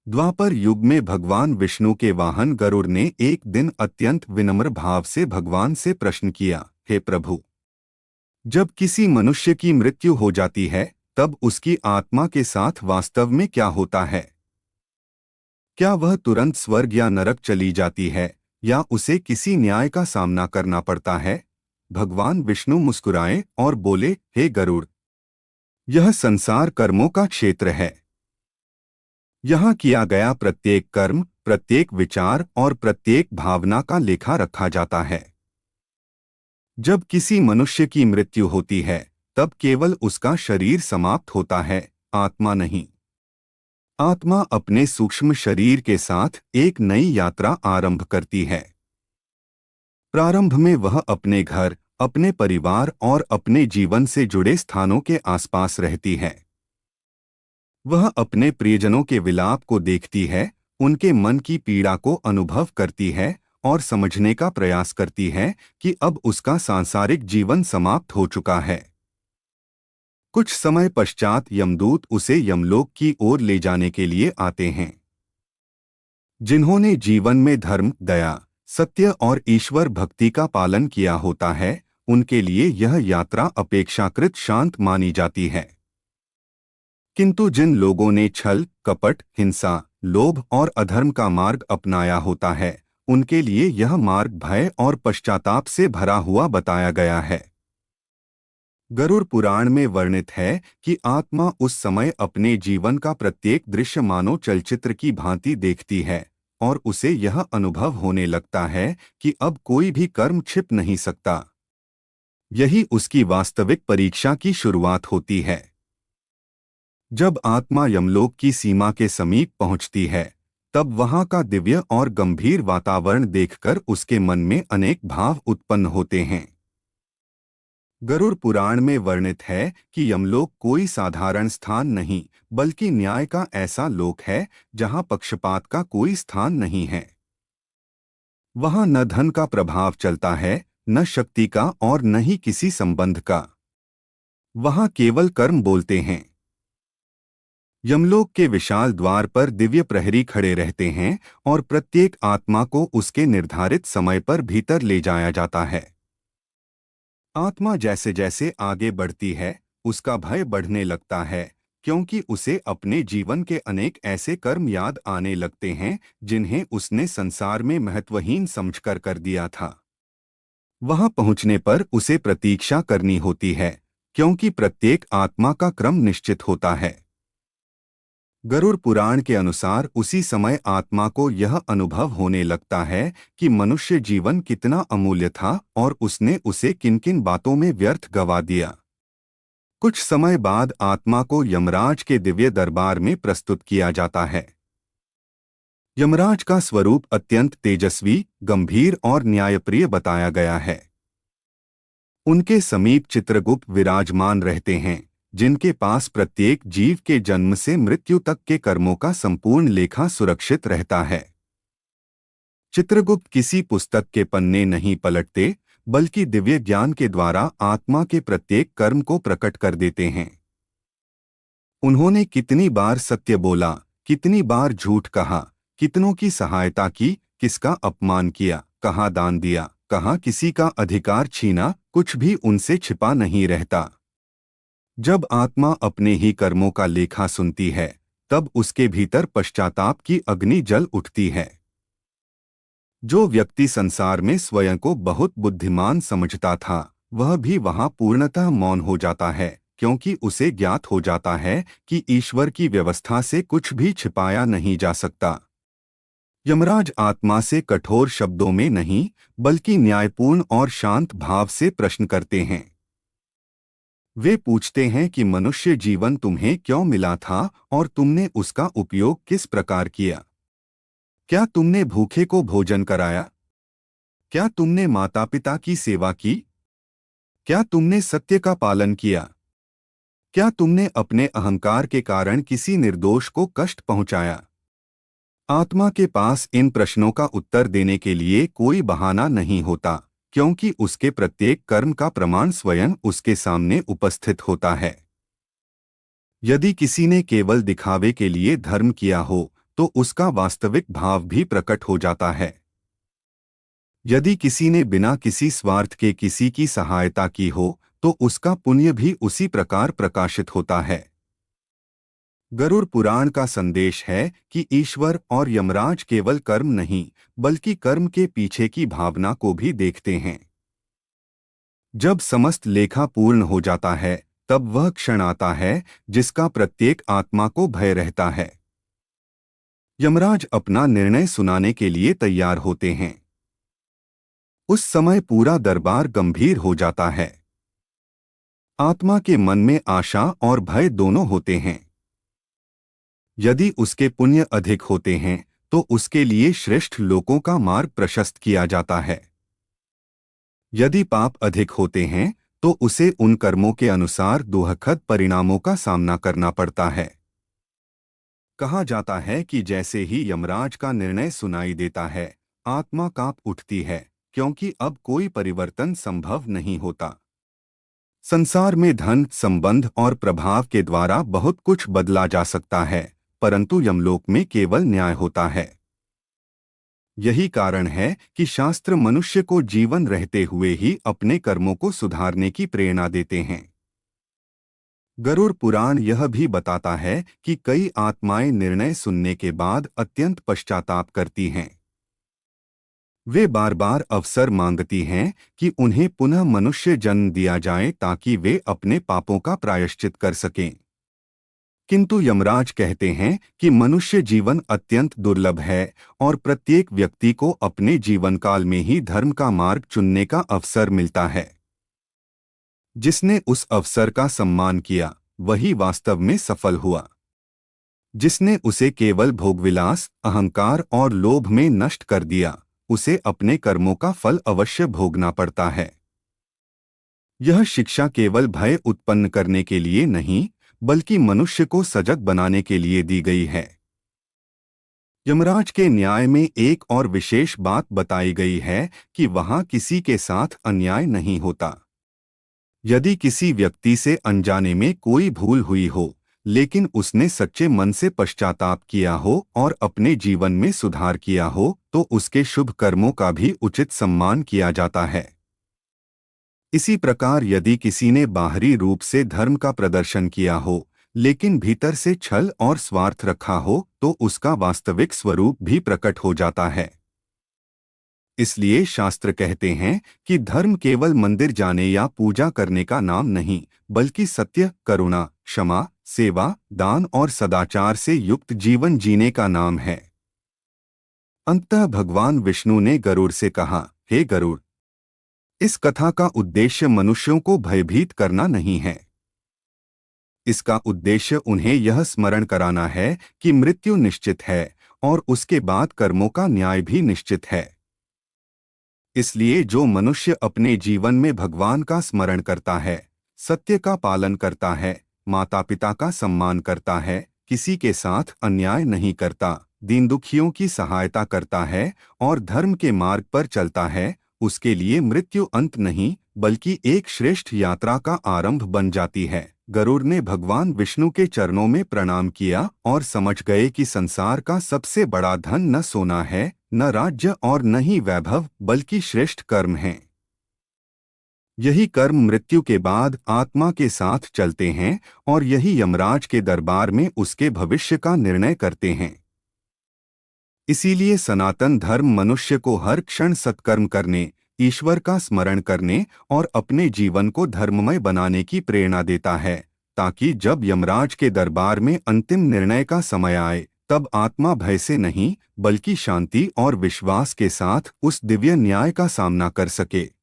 द्वापर युग में भगवान विष्णु के वाहन गरुड़ ने एक दिन अत्यंत विनम्र भाव से भगवान से प्रश्न किया, हे प्रभु, जब किसी मनुष्य की मृत्यु हो जाती है तब उसकी आत्मा के साथ वास्तव में क्या होता है? क्या वह तुरंत स्वर्ग या नरक चली जाती है या उसे किसी न्याय का सामना करना पड़ता है? भगवान विष्णु मुस्कुराए और बोले, हे गरुड़, यह संसार कर्मों का क्षेत्र है। यहाँ किया गया प्रत्येक कर्म, प्रत्येक विचार और प्रत्येक भावना का लेखा रखा जाता है। जब किसी मनुष्य की मृत्यु होती है तब केवल उसका शरीर समाप्त होता है, आत्मा नहीं। आत्मा अपने सूक्ष्म शरीर के साथ एक नई यात्रा आरंभ करती है। प्रारंभ में वह अपने घर, अपने परिवार और अपने जीवन से जुड़े स्थानों के आसपास रहती है। वह अपने प्रियजनों के विलाप को देखती है, उनके मन की पीड़ा को अनुभव करती है और समझने का प्रयास करती है कि अब उसका सांसारिक जीवन समाप्त हो चुका है। कुछ समय पश्चात यमदूत उसे यमलोक की ओर ले जाने के लिए आते हैं। जिन्होंने जीवन में धर्म, दया, सत्य और ईश्वर भक्ति का पालन किया होता है, उनके लिए यह यात्रा अपेक्षाकृत शांत मानी जाती है। किंतु जिन लोगों ने छल, कपट, हिंसा, लोभ और अधर्म का मार्ग अपनाया होता है, उनके लिए यह मार्ग भय और पश्चाताप से भरा हुआ बताया गया है। गरुड़ पुराण में वर्णित है कि आत्मा उस समय अपने जीवन का प्रत्येक दृश्य मानो चलचित्र की भांति देखती है और उसे यह अनुभव होने लगता है कि अब कोई भी कर्म छिप नहीं सकता। यही उसकी वास्तविक परीक्षा की शुरुआत होती है। जब आत्मा यमलोक की सीमा के समीप पहुंचती है, तब वहां का दिव्य और गंभीर वातावरण देखकर उसके मन में अनेक भाव उत्पन्न होते हैं। गरुड़ पुराण में वर्णित है कि यमलोक कोई साधारण स्थान नहीं, बल्कि न्याय का ऐसा लोक है जहां पक्षपात का कोई स्थान नहीं है। वहां न धन का प्रभाव चलता है, न शक्ति का और न ही किसी संबंध का। वहां केवल कर्म बोलते हैं। यमलोक के विशाल द्वार पर दिव्य प्रहरी खड़े रहते हैं और प्रत्येक आत्मा को उसके निर्धारित समय पर भीतर ले जाया जाता है। आत्मा जैसे जैसे आगे बढ़ती है, उसका भय बढ़ने लगता है, क्योंकि उसे अपने जीवन के अनेक ऐसे कर्म याद आने लगते हैं जिन्हें उसने संसार में महत्वहीन समझकर कर दिया था। वहां पहुंचने पर उसे प्रतीक्षा करनी होती है, क्योंकि प्रत्येक आत्मा का क्रम निश्चित होता है। गरुड़ पुराण के अनुसार उसी समय आत्मा को यह अनुभव होने लगता है कि मनुष्य जीवन कितना अमूल्य था और उसने उसे किन किन बातों में व्यर्थ गवा दिया। कुछ समय बाद आत्मा को यमराज के दिव्य दरबार में प्रस्तुत किया जाता है। यमराज का स्वरूप अत्यंत तेजस्वी, गंभीर और न्यायप्रिय बताया गया है। उनके समीप चित्रगुप्त विराजमान रहते हैं, जिनके पास प्रत्येक जीव के जन्म से मृत्यु तक के कर्मों का संपूर्ण लेखा सुरक्षित रहता है। चित्रगुप्त किसी पुस्तक के पन्ने नहीं पलटते, बल्कि दिव्य ज्ञान के द्वारा आत्मा के प्रत्येक कर्म को प्रकट कर देते हैं। उन्होंने कितनी बार सत्य बोला, कितनी बार झूठ कहा, कितनों की सहायता की, किसका अपमान किया, कहाँ दान दिया, कहाँ किसी का अधिकार छीना, कुछ भी उनसे छिपा नहीं रहता। जब आत्मा अपने ही कर्मों का लेखा सुनती है, तब उसके भीतर पश्चाताप की अग्नि जल उठती है। जो व्यक्ति संसार में स्वयं को बहुत बुद्धिमान समझता था, वह भी वहां पूर्णतः मौन हो जाता है, क्योंकि उसे ज्ञात हो जाता है कि ईश्वर की व्यवस्था से कुछ भी छिपाया नहीं जा सकता। यमराज आत्मा से कठोर शब्दों में नहीं, बल्कि न्यायपूर्ण और शांत भाव से प्रश्न करते हैं। वे पूछते हैं कि मनुष्य जीवन तुम्हें क्यों मिला था और तुमने उसका उपयोग किस प्रकार किया? क्या तुमने भूखे को भोजन कराया? क्या तुमने माता पिता की सेवा की? क्या तुमने सत्य का पालन किया? क्या तुमने अपने अहंकार के कारण किसी निर्दोष को कष्ट पहुंचाया? आत्मा के पास इन प्रश्नों का उत्तर देने के लिए कोई बहाना नहीं होता, क्योंकि उसके प्रत्येक कर्म का प्रमाण स्वयं उसके सामने उपस्थित होता है। यदि किसी ने केवल दिखावे के लिए धर्म किया हो, तो उसका वास्तविक भाव भी प्रकट हो जाता है। यदि किसी ने बिना किसी स्वार्थ के किसी की सहायता की हो, तो उसका पुण्य भी उसी प्रकार प्रकाशित होता है। गरुड़ पुराण का संदेश है कि ईश्वर और यमराज केवल कर्म नहीं, बल्कि कर्म के पीछे की भावना को भी देखते हैं। जब समस्त लेखा पूर्ण हो जाता है, तब वह क्षण आता है जिसका प्रत्येक आत्मा को भय रहता है। यमराज अपना निर्णय सुनाने के लिए तैयार होते हैं। उस समय पूरा दरबार गंभीर हो जाता है। आत्मा के मन में आशा और भय दोनों होते हैं। यदि उसके पुण्य अधिक होते हैं, तो उसके लिए श्रेष्ठ लोकों का मार्ग प्रशस्त किया जाता है। यदि पाप अधिक होते हैं, तो उसे उन कर्मों के अनुसार दुखद परिणामों का सामना करना पड़ता है। कहा जाता है कि जैसे ही यमराज का निर्णय सुनाई देता है, आत्मा कांप उठती है, क्योंकि अब कोई परिवर्तन संभव नहीं होता। संसार में धन, संबंध और प्रभाव के द्वारा बहुत कुछ बदला जा सकता है, परंतु यमलोक में केवल न्याय होता है। यही कारण है कि शास्त्र मनुष्य को जीवन रहते हुए ही अपने कर्मों को सुधारने की प्रेरणा देते हैं। गरुड़ पुराण यह भी बताता है कि कई आत्माएं निर्णय सुनने के बाद अत्यंत पश्चाताप करती हैं। वे बार बार अवसर मांगती हैं कि उन्हें पुनः मनुष्य जन्म दिया जाए ताकि वे अपने पापों का प्रायश्चित कर सकें। किंतु यमराज कहते हैं कि मनुष्य जीवन अत्यंत दुर्लभ है और प्रत्येक व्यक्ति को अपने जीवन काल में ही धर्म का मार्ग चुनने का अवसर मिलता है। जिसने उस अवसर का सम्मान किया, वही वास्तव में सफल हुआ। जिसने उसे केवल भोगविलास, अहंकार और लोभ में नष्ट कर दिया, उसे अपने कर्मों का फल अवश्य भोगना पड़ता है। यह शिक्षा केवल भय उत्पन्न करने के लिए नहीं, बल्कि मनुष्य को सजग बनाने के लिए दी गई है। यमराज के न्याय में एक और विशेष बात बताई गई है कि वहां किसी के साथ अन्याय नहीं होता। यदि किसी व्यक्ति से अनजाने में कोई भूल हुई हो, लेकिन उसने सच्चे मन से पश्चाताप किया हो और अपने जीवन में सुधार किया हो, तो उसके शुभ कर्मों का भी उचित सम्मान किया जाता है। इसी प्रकार यदि किसी ने बाहरी रूप से धर्म का प्रदर्शन किया हो, लेकिन भीतर से छल और स्वार्थ रखा हो, तो उसका वास्तविक स्वरूप भी प्रकट हो जाता है। इसलिए शास्त्र कहते हैं कि धर्म केवल मंदिर जाने या पूजा करने का नाम नहीं, बल्कि सत्य, करुणा, क्षमा, सेवा, दान और सदाचार से युक्त जीवन जीने का नाम है। अंततः भगवान विष्णु ने गरुड़ से कहा, हे गरुड़, इस कथा का उद्देश्य मनुष्यों को भयभीत करना नहीं है। इसका उद्देश्य उन्हें यह स्मरण कराना है कि मृत्यु निश्चित है और उसके बाद कर्मों का न्याय भी निश्चित है। इसलिए जो मनुष्य अपने जीवन में भगवान का स्मरण करता है, सत्य का पालन करता है, माता पिता का सम्मान करता है, किसी के साथ अन्याय नहीं करता, दीन दुखियों की सहायता करता है और धर्म के मार्ग पर चलता है, उसके लिए मृत्यु अंत नहीं, बल्कि एक श्रेष्ठ यात्रा का आरंभ बन जाती है। गरुड़ ने भगवान विष्णु के चरणों में प्रणाम किया और समझ गए कि संसार का सबसे बड़ा धन न सोना है, न राज्य और न ही वैभव, बल्कि श्रेष्ठ कर्म हैं। यही कर्म मृत्यु के बाद आत्मा के साथ चलते हैं और यही यमराज के दरबार में उसके भविष्य का निर्णय करते हैं। इसीलिए सनातन धर्म मनुष्य को हर क्षण सत्कर्म करने, ईश्वर का स्मरण करने और अपने जीवन को धर्ममय बनाने की प्रेरणा देता है, ताकि जब यमराज के दरबार में अंतिम निर्णय का समय आए, तब आत्मा भय से नहीं, बल्कि शांति और विश्वास के साथ उस दिव्य न्याय का सामना कर सके।